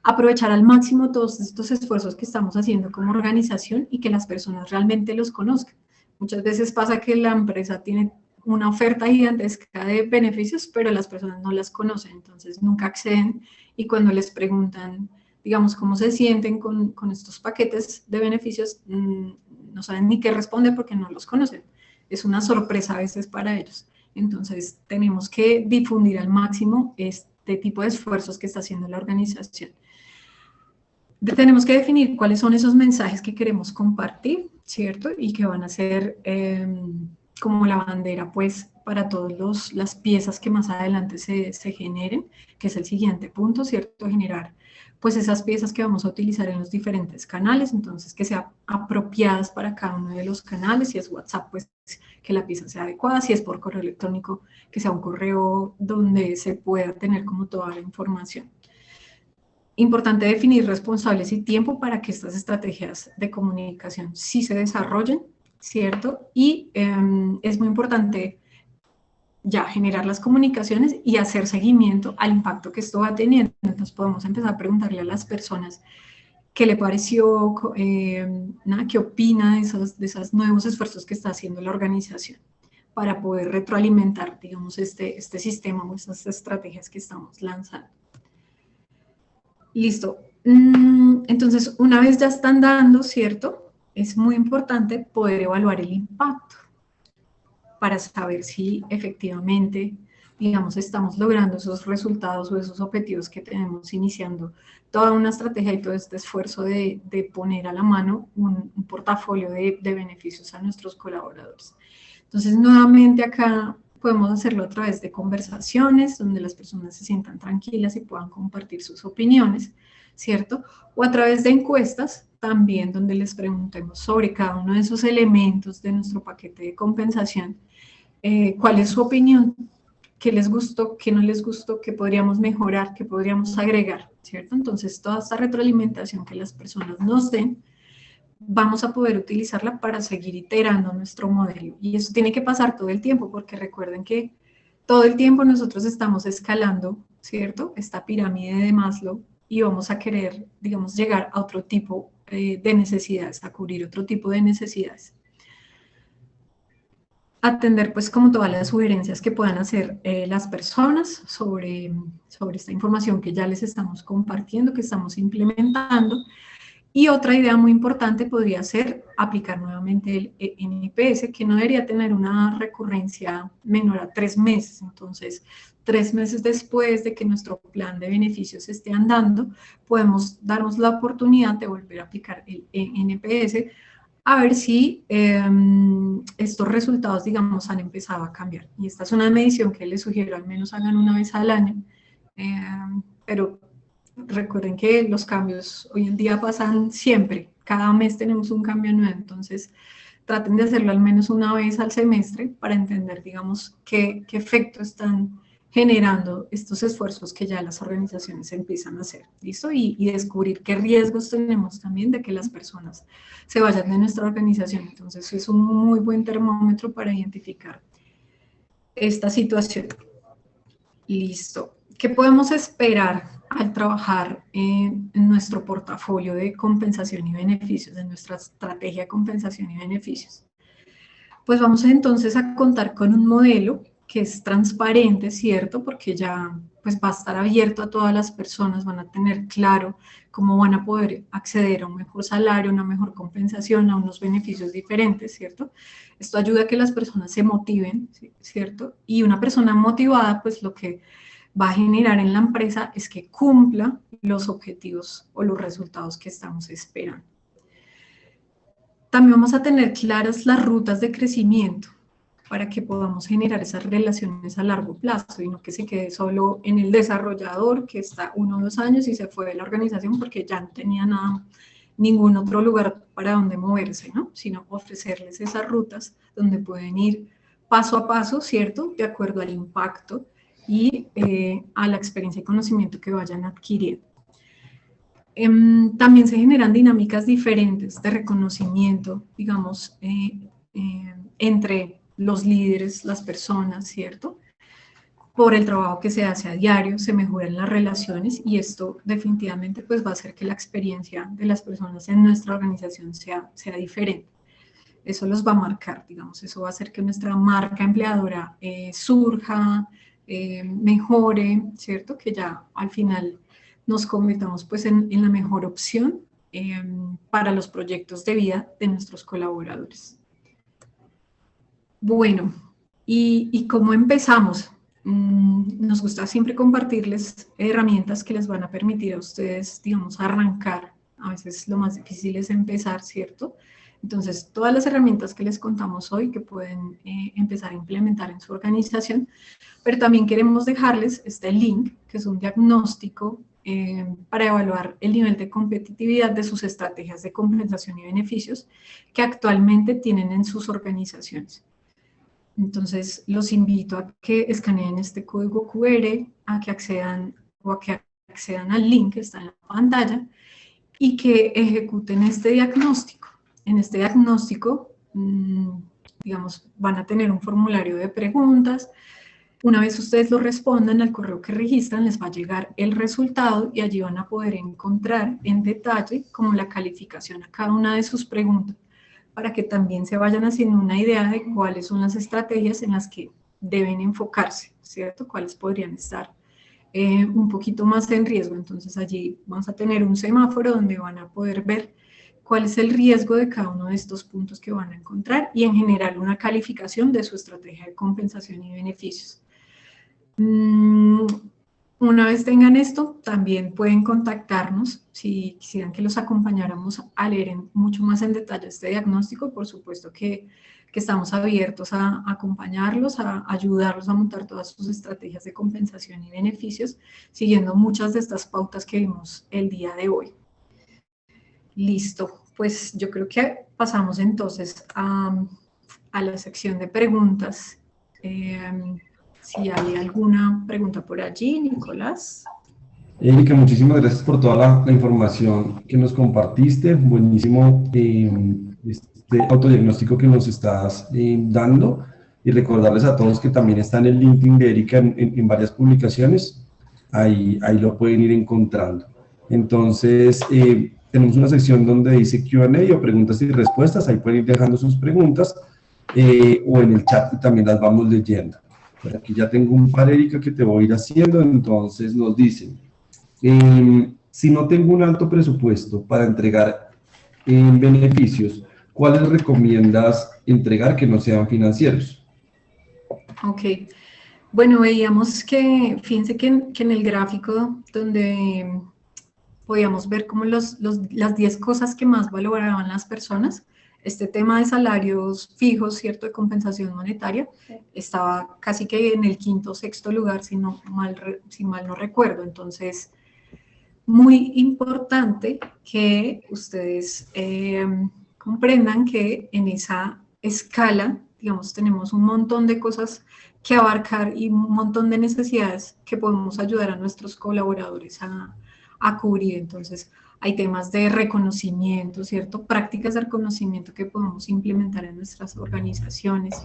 aprovechar al máximo todos estos esfuerzos que estamos haciendo como organización y que las personas realmente los conozcan. Muchas veces pasa que la empresa tiene una oferta gigantesca de beneficios, pero las personas no las conocen, entonces nunca acceden y cuando les preguntan, digamos, cómo se sienten con estos paquetes de beneficios, no saben ni qué responder porque no los conocen. Es una sorpresa a veces para ellos. Entonces, tenemos que difundir al máximo este tipo de esfuerzos que está haciendo la organización. Tenemos que definir cuáles son esos mensajes que queremos compartir, ¿cierto? Y que van a ser como la bandera, pues, para todas las piezas que más adelante se generen, que es el siguiente punto, ¿cierto? Generar, pues, esas piezas que vamos a utilizar en los diferentes canales, entonces, que sean apropiadas para cada uno de los canales. Si es WhatsApp, pues, que la pieza sea adecuada. Si es por correo electrónico, que sea un correo donde se pueda tener como toda la información. Importante definir responsables y tiempo para que estas estrategias de comunicación sí se desarrollen, ¿cierto? Y es muy importante ya generar las comunicaciones y hacer seguimiento al impacto que esto va teniendo. Entonces podemos empezar a preguntarle a las personas qué le pareció, qué opina de esos nuevos esfuerzos que está haciendo la organización para poder retroalimentar, digamos, este sistema o estas estrategias que estamos lanzando. Listo. Entonces, una vez ya están dando, ¿cierto? Es muy importante poder evaluar el impacto para saber si efectivamente, digamos, estamos logrando esos resultados o esos objetivos que tenemos iniciando toda una estrategia y todo este esfuerzo de poner a la mano un portafolio de beneficios a nuestros colaboradores. Entonces, nuevamente acá podemos hacerlo a través de conversaciones donde las personas se sientan tranquilas y puedan compartir sus opiniones, ¿cierto? O a través de encuestas también donde les preguntemos sobre cada uno de esos elementos de nuestro paquete de compensación, cuál es su opinión, qué les gustó, qué no les gustó, qué podríamos mejorar, qué podríamos agregar, ¿cierto? Entonces, toda esta retroalimentación que las personas nos den, vamos a poder utilizarla para seguir iterando nuestro modelo. Y eso tiene que pasar todo el tiempo, porque recuerden que todo el tiempo nosotros estamos escalando, ¿cierto? Esta pirámide de Maslow y vamos a querer, digamos, llegar a otro tipo de necesidades, a cubrir otro tipo de necesidades. Atender pues como todas las sugerencias que puedan hacer las personas sobre esta información que ya les estamos compartiendo, que estamos implementando. Y otra idea muy importante podría ser aplicar nuevamente el NPS, que no debería tener una recurrencia menor a 3 meses. Entonces, 3 meses después de que nuestro plan de beneficios esté andando, podemos darnos la oportunidad de volver a aplicar el NPS a ver si estos resultados, digamos, han empezado a cambiar. Y esta es una medición que les sugiero, al menos hagan una vez al año, pero recuerden que los cambios hoy en día pasan siempre, cada mes tenemos un cambio nuevo, entonces traten de hacerlo al menos una vez al semestre para entender, digamos, qué efecto están generando estos esfuerzos que ya las organizaciones empiezan a hacer, ¿listo? Y descubrir qué riesgos tenemos también de que las personas se vayan de nuestra organización. Entonces, es un muy buen termómetro para identificar esta situación. Listo. ¿Qué podemos esperar al trabajar en nuestro portafolio de compensación y beneficios, en nuestra estrategia de compensación y beneficios? Pues vamos entonces a contar con un modelo que es transparente, ¿cierto? Porque ya pues va a estar abierto a todas las personas, van a tener claro cómo van a poder acceder a un mejor salario, una mejor compensación, a unos beneficios diferentes, ¿cierto? Esto ayuda a que las personas se motiven, ¿cierto? Y una persona motivada, pues lo que va a generar en la empresa es que cumpla los objetivos o los resultados que estamos esperando. También vamos a tener claras las rutas de crecimiento para que podamos generar esas relaciones a largo plazo y no que se quede solo en el desarrollador que está 1 o 2 años y se fue de la organización porque ya no tenía nada, ningún otro lugar para donde moverse, ¿no? Sino ofrecerles esas rutas donde pueden ir paso a paso, ¿cierto? De acuerdo al impacto y a la experiencia y conocimiento que vayan adquiriendo. También se generan dinámicas diferentes de reconocimiento, digamos, entre los líderes, las personas, ¿cierto? Por el trabajo que se hace a diario, se mejoran las relaciones y esto definitivamente pues va a hacer que la experiencia de las personas en nuestra organización sea diferente. Eso los va a marcar, digamos, eso va a hacer que nuestra marca empleadora surja, mejore, ¿cierto? Que ya al final nos convirtamos pues en la mejor opción para los proyectos de vida de nuestros colaboradores. Bueno, ¿y cómo empezamos? Nos gusta siempre compartirles herramientas que les van a permitir a ustedes, digamos, arrancar. A veces lo más difícil es empezar, ¿cierto? Entonces, todas las herramientas que les contamos hoy que pueden empezar a implementar en su organización, pero también queremos dejarles este link, que es un diagnóstico para evaluar el nivel de competitividad de sus estrategias de compensación y beneficios que actualmente tienen en sus organizaciones. Entonces, los invito a que escaneen este código QR, a que accedan al link que está en la pantalla y que ejecuten este diagnóstico. En este diagnóstico, digamos, van a tener un formulario de preguntas. Una vez ustedes lo respondan al correo que registran, les va a llegar el resultado y allí van a poder encontrar en detalle como la calificación a cada una de sus preguntas, para que también se vayan haciendo una idea de cuáles son las estrategias en las que deben enfocarse, ¿cierto? Cuáles podrían estar un poquito más en riesgo. Entonces allí vamos a tener un semáforo donde van a poder ver cuál es el riesgo de cada uno de estos puntos que van a encontrar y en general una calificación de su estrategia de compensación y beneficios. Una vez tengan esto, también pueden contactarnos si quisieran que los acompañáramos a leer mucho más en detalle este diagnóstico. Por supuesto que estamos abiertos a acompañarlos, a ayudarlos a montar todas sus estrategias de compensación y beneficios, siguiendo muchas de estas pautas que vimos el día de hoy. Listo, pues yo creo que pasamos entonces a la sección de preguntas. Si hay alguna pregunta por allí, Nicolás. Erika, muchísimas gracias por toda la información que nos compartiste. Buenísimo este autodiagnóstico que nos estás dando. Y recordarles a todos que también está en el LinkedIn de Erika en varias publicaciones. Ahí lo pueden ir encontrando. Entonces, tenemos una sección donde dice Q&A o preguntas y respuestas. Ahí pueden ir dejando sus preguntas o en el chat y también las vamos leyendo. Por aquí ya tengo un par, Erika, que te voy a ir haciendo. Entonces nos dicen, si no tengo un alto presupuesto para entregar beneficios, ¿cuáles recomiendas entregar que no sean financieros? Ok. Bueno, veíamos que, fíjense que en el gráfico donde podíamos ver como las 10 cosas que más valoraban las personas, este tema de salarios fijos, ¿cierto?, de compensación monetaria, estaba casi que en el quinto o sexto lugar, si mal no recuerdo. Entonces, muy importante que ustedes comprendan que en esa escala, digamos, tenemos un montón de cosas que abarcar y un montón de necesidades que podemos ayudar a nuestros colaboradores a cubrir. Entonces, hay temas de reconocimiento, ¿cierto? Prácticas de reconocimiento que podemos implementar en nuestras organizaciones,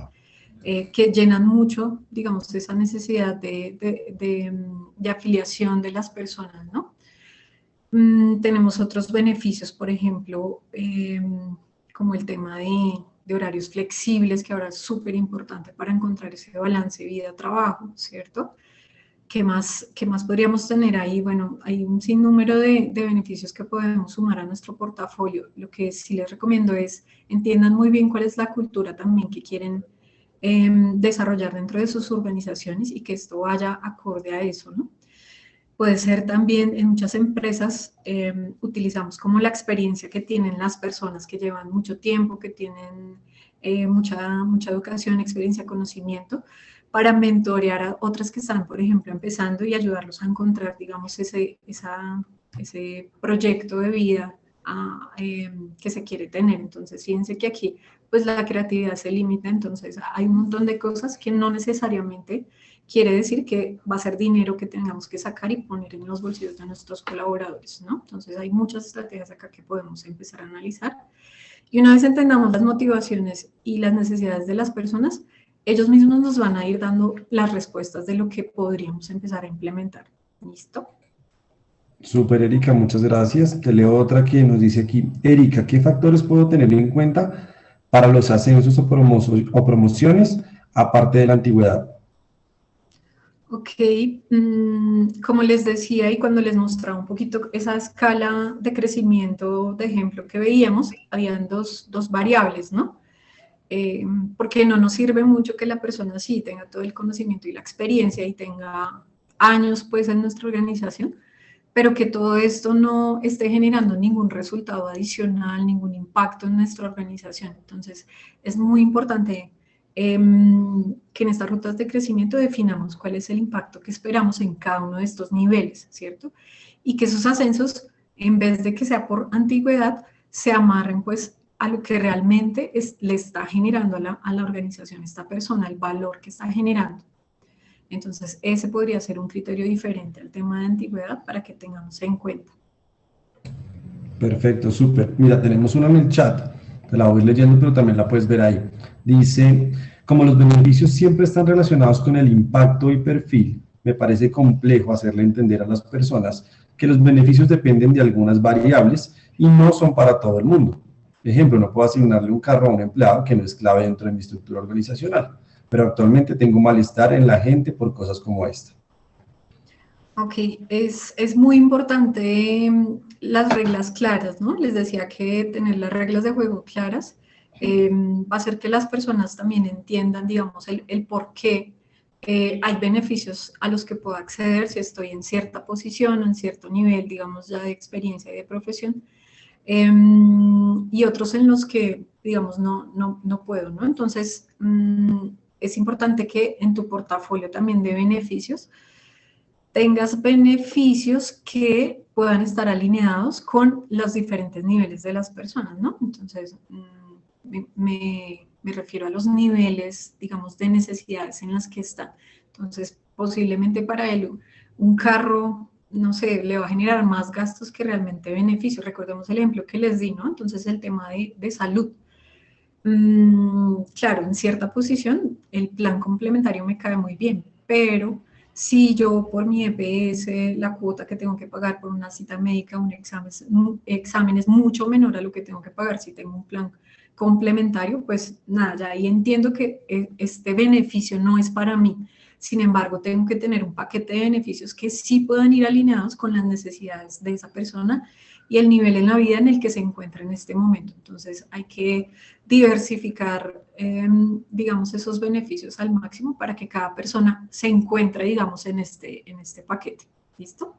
que llenan mucho, digamos, esa necesidad de afiliación de las personas, ¿no? Tenemos otros beneficios, por ejemplo, como el tema de horarios flexibles, que ahora es súper importante para encontrar ese balance vida-trabajo, ¿cierto? Qué más podríamos tener ahí? Bueno, hay un sinnúmero de beneficios que podemos sumar a nuestro portafolio. Lo que sí les recomiendo es entiendan muy bien cuál es la cultura también que quieren desarrollar dentro de sus organizaciones y que esto vaya acorde a eso, ¿no? Puede ser también en muchas empresas, utilizamos como la experiencia que tienen las personas que llevan mucho tiempo, que tienen mucha educación, experiencia, conocimiento, para mentorear a otras que están, por ejemplo, empezando y ayudarlos a encontrar, digamos, ese proyecto de vida que se quiere tener. Entonces, fíjense que aquí, pues la creatividad se limita, entonces hay un montón de cosas que no necesariamente quiere decir que va a ser dinero que tengamos que sacar y poner en los bolsillos de nuestros colaboradores, ¿no? Entonces, hay muchas estrategias acá que podemos empezar a analizar. Y una vez entendamos las motivaciones y las necesidades de las personas, ellos mismos nos van a ir dando las respuestas de lo que podríamos empezar a implementar. ¿Listo? Súper, Erika, muchas gracias. Te leo otra que nos dice aquí, Erika, ¿qué factores puedo tener en cuenta para los ascensos o promociones aparte de la antigüedad? Ok, como les decía y cuando les mostraba un poquito esa escala de crecimiento de ejemplo que veíamos, habían dos variables, ¿no? Porque no nos sirve mucho que la persona sí tenga todo el conocimiento y la experiencia y tenga años pues en nuestra organización, pero que todo esto no esté generando ningún resultado adicional, ningún impacto en nuestra organización. Entonces, es muy importante que en estas rutas de crecimiento definamos cuál es el impacto que esperamos en cada uno de estos niveles, ¿cierto? Y que esos ascensos, en vez de que sea por antigüedad, se amarren pues a lo que realmente le está generando a la organización, esta persona, el valor que está generando. Entonces, ese podría ser un criterio diferente al tema de antigüedad para que tengamos en cuenta. Perfecto, súper. Mira, tenemos una en el chat, te la voy leyendo, pero también la puedes ver ahí. Dice, como los beneficios siempre están relacionados con el impacto y perfil, me parece complejo hacerle entender a las personas que los beneficios dependen de algunas variables y no son para todo el mundo. Ejemplo, no puedo asignarle un carro a un empleado que no es clave dentro de mi estructura organizacional, pero actualmente tengo malestar en la gente por cosas como esta. Ok, es muy importante las reglas claras, ¿no? Les decía que tener las reglas de juego claras va a hacer que las personas también entiendan, digamos, el por qué hay beneficios a los que puedo acceder si estoy en cierta posición o en cierto nivel, digamos, ya de experiencia y de profesión, y otros en los que, digamos, no puedo, ¿no? Entonces, es importante que en tu portafolio también de beneficios tengas beneficios que puedan estar alineados con los diferentes niveles de las personas, ¿no? Entonces, me refiero a los niveles, digamos, de necesidades en las que están. Entonces, posiblemente para él un carro, no sé, le va a generar más gastos que realmente beneficios. Recordemos el ejemplo que les di, ¿no? Entonces, el tema de salud. Claro, en cierta posición el plan complementario me cae muy bien, pero si yo por mi EPS, la cuota que tengo que pagar por una cita médica, un examen es mucho menor a lo que tengo que pagar si tengo un plan complementario, pues nada, ya ahí entiendo que este beneficio no es para mí. Sin embargo, tengo que tener un paquete de beneficios que sí puedan ir alineados con las necesidades de esa persona y el nivel en la vida en el que se encuentra en este momento. Entonces, hay que diversificar, digamos, esos beneficios al máximo para que cada persona se encuentre, digamos, en este paquete. ¿Listo?